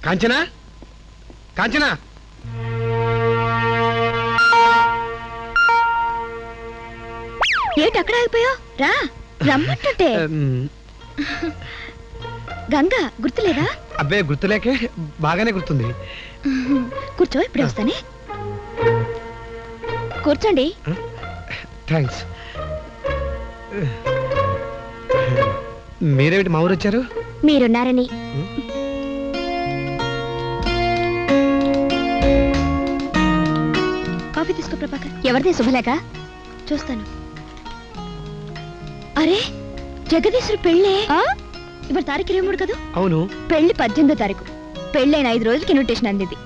కాంచనా కాంచనా ఏంటి అక్కడ ఆగిపోయావు? రా రమ్మంటుంటే. గంగా గుర్తులేదా? అబ్బే గుర్తులేకే, బాగానే గుర్తుంది. కూర్చో, ఇప్పుడే వస్తానే. కూర్చోండి. థ్యాంక్స్. మీరేమిటి మా ఊరు వచ్చారు? మీరున్నారని. కాఫీ తీసుకో ప్రభాకర్. ఎవరిదే శుభలేఖ? చూస్తాను. అరే జగదీశ్వరు పెళ్ళే. ఇప్పుడు తారీఖు 23 కదా? అవును. పెళ్లి 18వ తారీఖు. పెళ్ళైన 5 రోజులకి ఇన్విటేషన్ అందింది.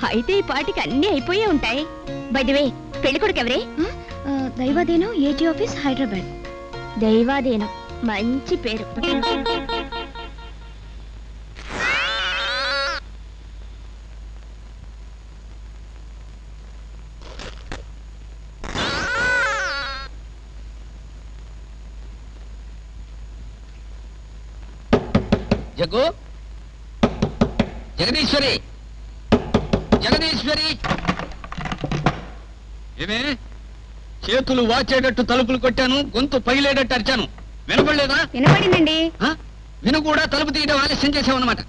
అయితే ఈ పార్టీకి అన్నీ అయిపోయే ఉంటాయి. బై ది వే, పెళ్లి కొడుకు ఎవరే? దైవాదేనం, ఏజీ ఆఫీస్, హైదరాబాద్. దైవాదేనం మంచి పేరు. జగ్గు, జగదీశ్వరి, జగదీశ్వరి. ఏమే, చేతులు వాచేటట్టు తలుపులు కొట్టాను, గొంతు పగిలేటట్టు అరిచాను, వినపడలేదా? వినపడిందండి. విను కూడా తలుపు తీయడం ఆలస్యం చేసావన్నమాట.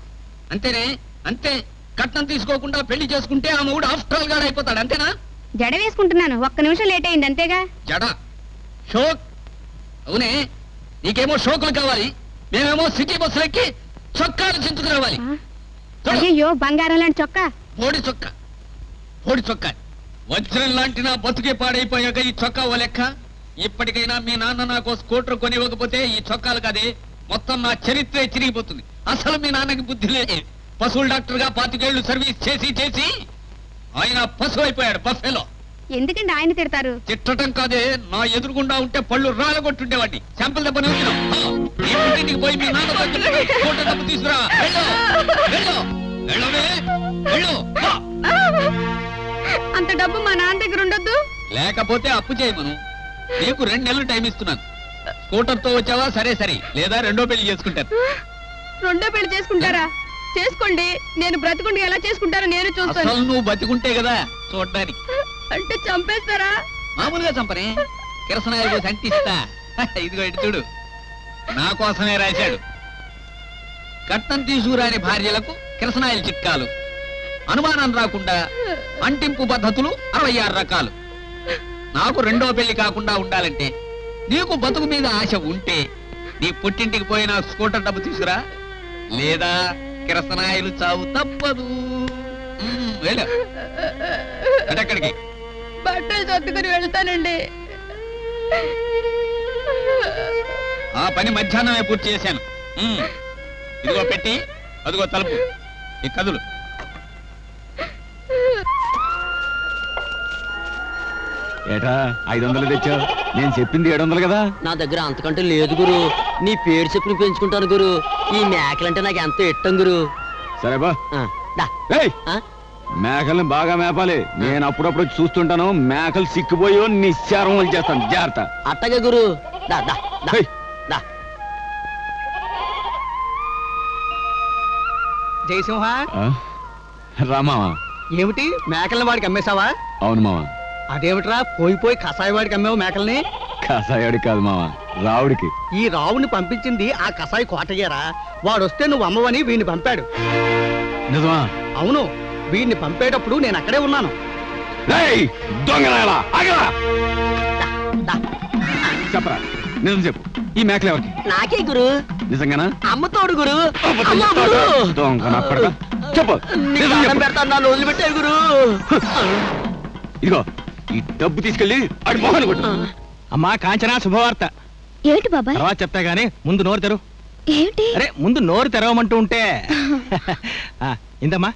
అంతేనే? అంతే. కట్నం తీసుకోకుండా పెళ్లి చేసుకుంటే ఆ మూడు ఆఫ్టర్ ఆల్ గాడు అయిపోతాడు, అంతేనా? జడ వేసుకుంటున్నాను, ఒక్క నిమిషం లేట్ అయింది అంతేగా. జడ షోక్? అవునే, నీకేమో షోకులు కావాలి, మేమేమో సిటీ బస్సులు ఎక్కి చొక్కాలు చించుకు రావాలి. అయ్యో, బంగారం లాంటి చొక్కా. బోడి చొక్కా, బోడి చొక్కా. వజ్రం లాంటి నా బతుకే పాడైపోయాక ఈ చొక్కా ఓ లెక్క. ఇప్పటికైనా మీ నాన్న నాకు స్కూటర్ కొనివ్వకపోతే ఈ చొక్కాలు కాదే, మొత్తం నా చరిత్రే చిరిగిపోతుంది. అసలు మీ నాన్నకి బుద్ధి లేదు. పశువుల డాక్టర్ గా 25 ఏళ్లు సర్వీస్ చేసి చేసి ఆయన పశువు అయిపోయాడు, బఫెలో. ఎందుకండి ఆయన తిడతారు? తిట్టడం కాదే, నా ఎదురుగుండా ఉంటే పళ్ళు రాలగొట్టుండేవాడిని. శాంపుల్ దెబ్బ ఇంటికి పోయి మీ నాన్న ఫోటో డబ్బు తీసుకురా. అంత డబ్బు మా నాన్న దగ్గర ఉండొద్దు. లేకపోతే అప్పు చేయమను. నీకు 2 నెలలు టైం ఇస్తున్నాను. స్కూటర్ తో వచ్చావా సరే సరే, లేదా రెండో పెళ్లి చేసుకుంటారు. రెండో పెళ్లి చేసుకుంటారా? చేసుకోండి, నేను బ్రతికుండి ఎలా చేసుకుంటారో నేను చూస్తాను. అసలు నువ్వు బతికుంటే కదా చూడడానికి. అంటే చంపేస్తారా? మామూలుగా చంపనే, కిరసనాయలు పోసి అంటిస్తా. ఇదిగో ఇటు చూడు, నా కోసమే రాశాడు. కట్నం తీసుకురాని భార్యలకు కిరసనాయలు చిట్కాలు, అనుమానం రాకుండా అంటింపు పద్ధతులు 66 రకాలు. నాకు రెండో పెళ్లి కాకుండా ఉండాలంటే, నీకు బతుకు మీద ఆశ ఉంటే నీ పుట్టింటికి పోయిన స్కూటర్ డబ్బు తీసుకురా, లేదా కిరసనాయలు చావు తప్పదు. వెళ్ళు. ఎక్కడికి? బట్టలు సర్దుకుని వెళ్తానండి. ఆ పని మధ్యాహ్నమే పూర్తి చేశాను. ఇదిగో పెట్టి, అదిగో తలుపు, ఈ కదులు. ఏటా 500 తెచ్చావు? నేను చెప్పింది 700 కదా. నా దగ్గర అంతకంటే లేదు గురు. నీ పేరు చెప్పి పెంచుకుంటాను గురు. ఈ మేకలంటే నాకు ఎంతో ఇష్టం గురు. సరే బా. మేకల్ని బాగా మేపాలి. నేను అప్పుడప్పుడు చూస్తుంటాను, మేకలు సిక్కిపోయో నిశ్చారం వాళ్ళు చేస్తాను. జాగ్రత్త. అట్టగే గురు. జయసింహ, రామావా, ఏమిటి మేకల్ని వాడికి అమ్మేశావా? అవును మావా. అదేమిట్రా, పోయి కసాయి వాడికి అమ్మేవు మేకల్ని? కసాయాడికి కాదు మావా, రావుడికి. ఈ రావుని పంపించింది ఆ కసాయి కోటయ్యారా. వాడొస్తే నువ్వు అమ్మవని వీడిని పంపాడు. నిజమా? అవును, వీడిని పంపేటప్పుడు నేను అక్కడే ఉన్నాను. చెప్పరా, నిజం చెప్పు. ఈ మేకలు ఎవరికి? నాకే గురు. నిజంగానా? అమ్మతోడు గురు. చెప్పు. పెడతాను, వదిలిపెట్టారు గురు. ఇదిగో ఈ డబ్బు తీసుకెళ్ళి అడి మొహాన్ని కొట్టు. అమ్మా కాంచనా, శుభవార్త. ఏమిటి బాబాయ్? తర్వాత చెప్తా గానీ ముందు నోరు తెరు. ఏమిటి? అరే ముందు నోరు తెరవమంటూ ఉంటే. ఇందమ్మా,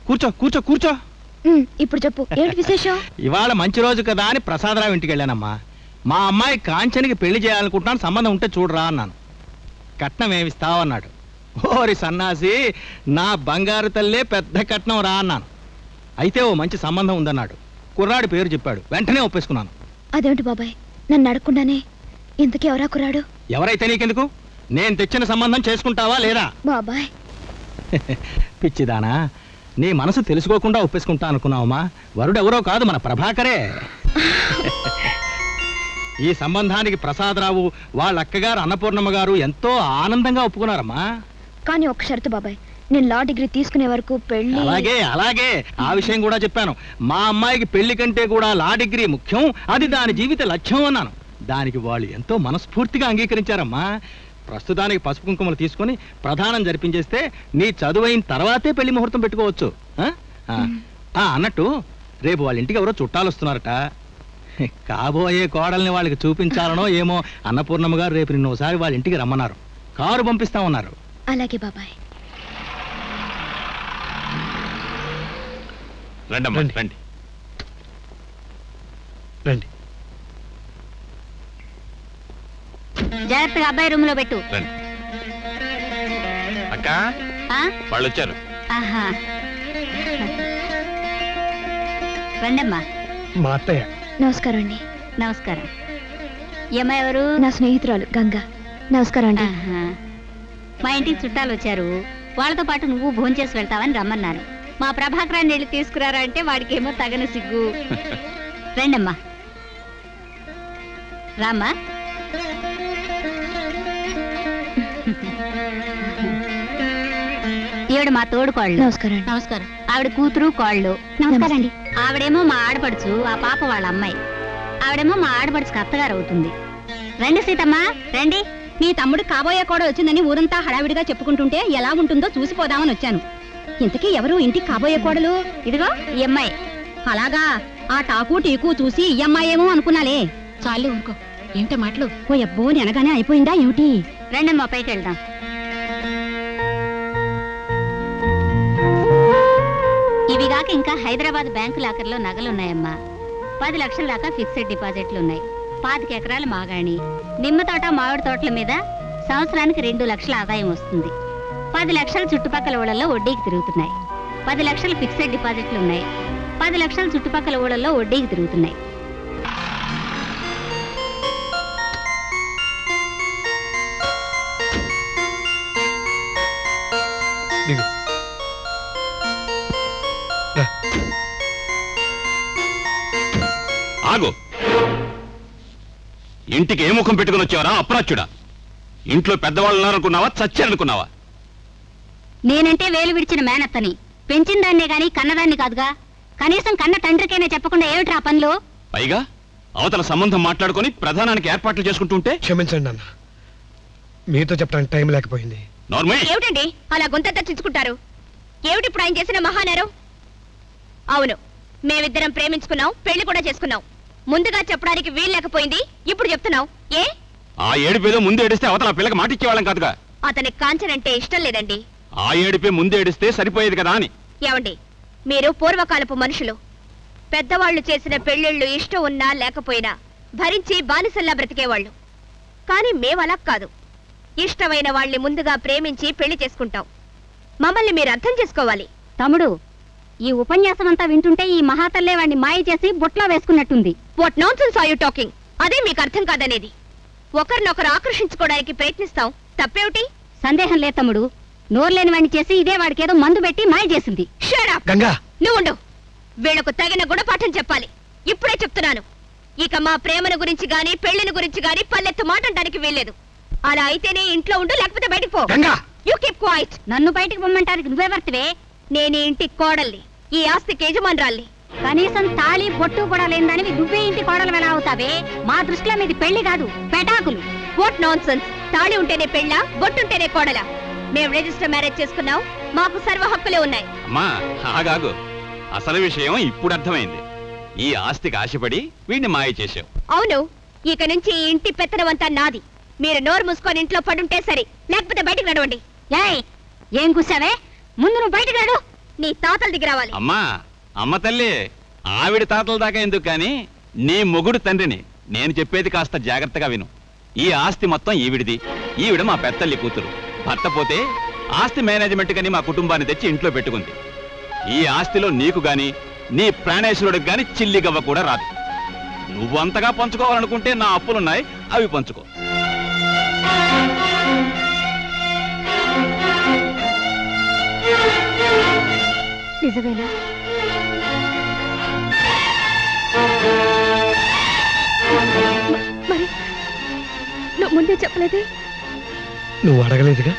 కూర్చో కూర్చో కూర్చో. ఇప్పుడు చెప్పు, ఏమిటి విశేషం? ఇవాళ మంచి రోజు కదా అని ప్రసాదరావు ఇంటికి వెళ్ళానమ్మా. మా అమ్మాయి కాంచనికి పెళ్లి చేయాలనుకుంటున్నాను, సంబంధం ఉంటే చూడరా అన్నాను. కట్నం ఏమిస్తావు అన్నాడు. ఓరి సన్నాసి, నా బంగారు తల్లే పెద్ద కట్నం రా అన్నాను. అయితే ఓ మంచి సంబంధం ఉందన్నాడు. కుర్రాడి పేరు చెప్పాడు, వెంటనే ఒప్పేసుకున్నాను. అదేమిటి బాబాయ్, నన్ను అడగకుండానే ఇంతకీ ఎవరా కుర్రాడు? ఎవరైతే నీకెందుకు, నేను తెచ్చిన సంబంధం చేసుకుంటావా లేదా? బాబాయ్, పిచ్చిదానా, నీ మనసు తెలుసుకోకుండా ఒప్పేసుకుంటా అనుకున్నావమ్మా? వరుడెవరో కాదు, మన ప్రభాకరే. ఈ సంబంధానికి ప్రసాదరావు వాళ్ళ అక్కగారు అన్నపూర్ణమ్మ గారు ఎంతో ఆనందంగా ఒప్పుకున్నారమ్మా. కానీ ఒక షరతు బాబాయ్, నేను లా డిగ్రీ తీసుకునే వరకు పెళ్లి. అలాగే అలాగే, ఆ విషయం కూడా చెప్పాను. మా అమ్మాయికి పెళ్లి కంటే కూడా లా డిగ్రీ ముఖ్యం, అది దాని జీవిత లక్ష్యం అన్నాను. దానికి వాళ్ళు ఎంతో మనస్ఫూర్తిగా అంగీకరించారమ్మా. ప్రస్తుతానికి పసుపు కుంకుమలు తీసుకొని ప్రధానం జరిపించేస్తే నీ చదువైన తర్వాతే పెళ్లి ముహూర్తం పెట్టుకోవచ్చు. అన్నట్టు రేపు వాళ్ళ ఇంటికి ఎవరో చుట్టాలు వస్తున్నారట. కాబోయే కోడల్ని వాళ్ళకి చూపించాలనో ఏమో అన్నపూర్ణమ్మ గారు రేపు నిన్న ఒకసారి వాళ్ళ ఇంటికి రమ్మన్నారు. కారు పంపిస్తామన్నారు. అలాగే బాబాయ్. రండి రండి రండి. జాగ్రత్తగా అబ్బాయి రూమ్ లో పెట్టు. రండి. అక్క వాళ్ళు వచ్చారు. రండమ్మా. మా అత్తయ్య. నమస్కారం అండి. నమస్కారం. ఏమ్మా ఎవరు? నా స్నేహితురాలు గంగా. నమస్కారం అండి. మా ఇంటికి చుట్టాలు వచ్చారు, వాళ్ళతో పాటు నువ్వు భోంచేసి వెళ్తావని రమ్మన్నాను. మా ప్రభాకరాన్ని వెళ్ళి తీసుకురారా అంటే వాడికేమో తగన సిగ్గు. రండమ్మా. రామ్మా. ఈవిడ మా తోడు కోళ్ళు. నమస్కారం. నమస్కారం. ఆవిడ కూతురు కోళ్ళు. నమస్కారం అండి. ఆవిడేమో మా ఆడపడుచు, ఆ పాప వాళ్ళ అమ్మాయి. ఆవిడేమో మా ఆడపడుచుకి అత్తగారు అవుతుంది. రండి సీతమ్మా రండి. మీ తమ్ముడు కాబోయే కూడా వచ్చిందని ఊరంతా హడావిడిగా చెప్పుకుంటుంటే ఎలా ఉంటుందో చూసిపోదామని వచ్చాను. ఇంతకీ ఎవరు ఇంటికి కాబోయే కోడలు? ఇదిగో ఈ అమ్మాయి. అలాగా, ఆ టాకు టీకు చూసి ఈ అమ్మాయేమో అనుకున్నాలే. చాలు ఊరుకో, ఏమిటో మాటలు. ఓ అబ్బో, నెనగానే అయిపోయిందా ఏమిటి? రండమ్మా పైకి వెళ్దాం. ఇవిగాక ఇంకా హైదరాబాద్ బ్యాంకు లాకర్లో నగలున్నాయమ్మా. 10 లక్షల దాకా ఫిక్స్డ్ డిపాజిట్లు ఉన్నాయి. 25 ఎకరాల మాగాణి, నిమ్మ తోట, మామిడి తోటల మీద సంవత్సరానికి 2 లక్షల ఆదాయం వస్తుంది. 10 లక్షల చుట్టుపక్కల ఊళ్ళల్లో వడ్డీకి తిరుగుతున్నాయి. 10 లక్షల ఫిక్స్డ్ డిపాజిట్లు ఉన్నాయి. 10 లక్షల చుట్టుపక్కల ఊళ్ళల్లో వడ్డీకి తిరుగుతున్నాయి. ఆగు. ఇంటికి ఏ ముఖం పెట్టుకుని వచ్చావరా అప్రాచ్యుడా? ఇంట్లో పెద్దవాళ్ళు ఉన్నారనుకున్నావా, చచ్చారనుకున్నావా? నేనంటే వేలు విడిచిన మేనత్తని, పెంచిన దాన్నే గాని కన్నదాన్ని కాదుగా. కనీసం కన్న తండ్రికైనా చెప్పకుండా ఏమిట్రా పనులు? పైగా అవతల సంబంధం మాట్లాడుకొని ప్రధానానికి ఏర్పాట్లు చేసుకుంటుంటే. క్షమించండి అన్న, మీతో చెప్పడానికి టైం లేకపోయింది. నార్మల్. ఏమిటండి అలా గొంత తచ్చించుకుంటారు? ఏమిటి ఇప్పుడు ఆయన చేసిన మహానేరం? అవును, మేమిద్దరం ప్రేమించుకున్నాం, పెళ్లి కూడా చేసుకున్నాం. ముందుగా చెప్పడానికి వీలు లేకపోయింది, ఇప్పుడు చెప్తున్నావు ఏ? ఆ ఏడుపేదో ముందు ఏడిస్తే అవతల పిల్లకి మాట ఇచ్చేవాళ్ళం కాదుగా. అతనికి కాంచనంటే ఇష్టం లేదండి. ఆ ఏడిపే ముందు ఏడిస్తే సరిపోయేది కదా అని. ఏమండి, మీరు పూర్వకాలపు మనుషులు. పెద్దవాళ్లు చేసిన పెళ్లిళ్ళు ఇష్టం ఉన్నా లేకపోయినా భరించి బానిసల్లా బ్రతికేవాళ్ళు. కానీ మేమలా కాదు. ఇష్టమైన వాళ్ళని ముందుగా ప్రేమించి పెళ్లి చేసుకుంటాం. మమ్మల్ని మీరు అర్థం చేసుకోవాలి. తమ్ముడు, ఈ ఉపన్యాసం అంతా వింటుంటే ఈ మహాతల్లే వాడిని మాయ చేసి బొట్లో వేసుకున్నట్టుంది. What nonsense are you talking? అదే మీకు అర్థం కాదనేది. ఒకరినొకరు ఆకర్షించుకోవడానికి ప్రయత్నిస్తాం, తప్పేమిటి? సందేహం లేదు తమ్ముడు. నోరు లేని వాడిని చేసి ఇదే వాడికి ఏదో మందు పెట్టి మాయ చేసింది. గంగా, నువ్వుండు. వీళ్లకు తగిన గుణపాఠం చెప్పాలి. ఇప్పుడే చెప్తున్నాను. ఇక మా ప్రేమను గురించి గాని పెళ్లిని గురించి గాని పల్లెత్తు మాట్లాడడానికి వీల్లేదు. అలా అయితేనే ఇంట్లో ఉండు, లేకపోతే బయటికి పో. You keep quiet. నన్ను బయటికి పొమ్మంటానికి నువ్వెవర్తివే? నేను ఇంటి కోడల్ని, ఈ ఆస్తికి యజమానురాల్ని. కనీసం తాళి బొట్టు కూడా లేనిదానివి నువ్వే ఇంటి కోడలు ఎలా అవుతావే? మా దృష్టిలో మీది పెళ్లి కాదు, పెటాకులు. What nonsense! తాళి ఉంటేనే పెళ్ళా, బొట్టుంటేనే కోడలా? మేము రిజిస్టర్ మ్యారేజ్ చేసుకున్నాం, మాకు సర్వ హక్కులే ఉన్నాయి. అమ్మా ఆగాగు, అసలు విషయం ఇప్పుడు అర్థమైంది. ఈ ఆస్తికి ఆశపడి వీడిని మాయ చేశావు. అవును, ఇక నుంచి ఈ ఇంటి పెత్తనమంతా నాది. మీరు నోరు మూసుకొని ఇంట్లో పడుంటే సరే, లేకపోతే బయటికి నడవండి. ఏం కూసావే? ముందు నువ్వు బయటికి నడు. నీ తాతల దిగి రావాలి. అమ్మా, అమ్మ తల్లి, ఆవిడ తాతల దాకా ఎందుకు కానీ నీ మొగుడు తండ్రిని. నేను చెప్పేది కాస్త జాగ్రత్తగా విను. ఈ ఆస్తి మొత్తం ఈవిడిది. ఈవిడ మా పెద్దల్లి కూతురు. భర్త పోతే ఆస్తి మేనేజ్మెంట్ కని మా కుటుంబాన్ని తెచ్చి ఇంట్లో పెట్టుకుంది. ఈ ఆస్తిలో నీకు గాని నీ ప్రాణేశ్వరుడికి గాని చిల్లి గవ్వ కూడా రాదు. నువ్వంతగా పంచుకోవాలనుకుంటే నా అప్పులున్నాయి, అవి పంచుకో. నిజమేనా? మరి నువ్వు ముందే చెప్పలేదే? నువ్వు అడగలేదుగా.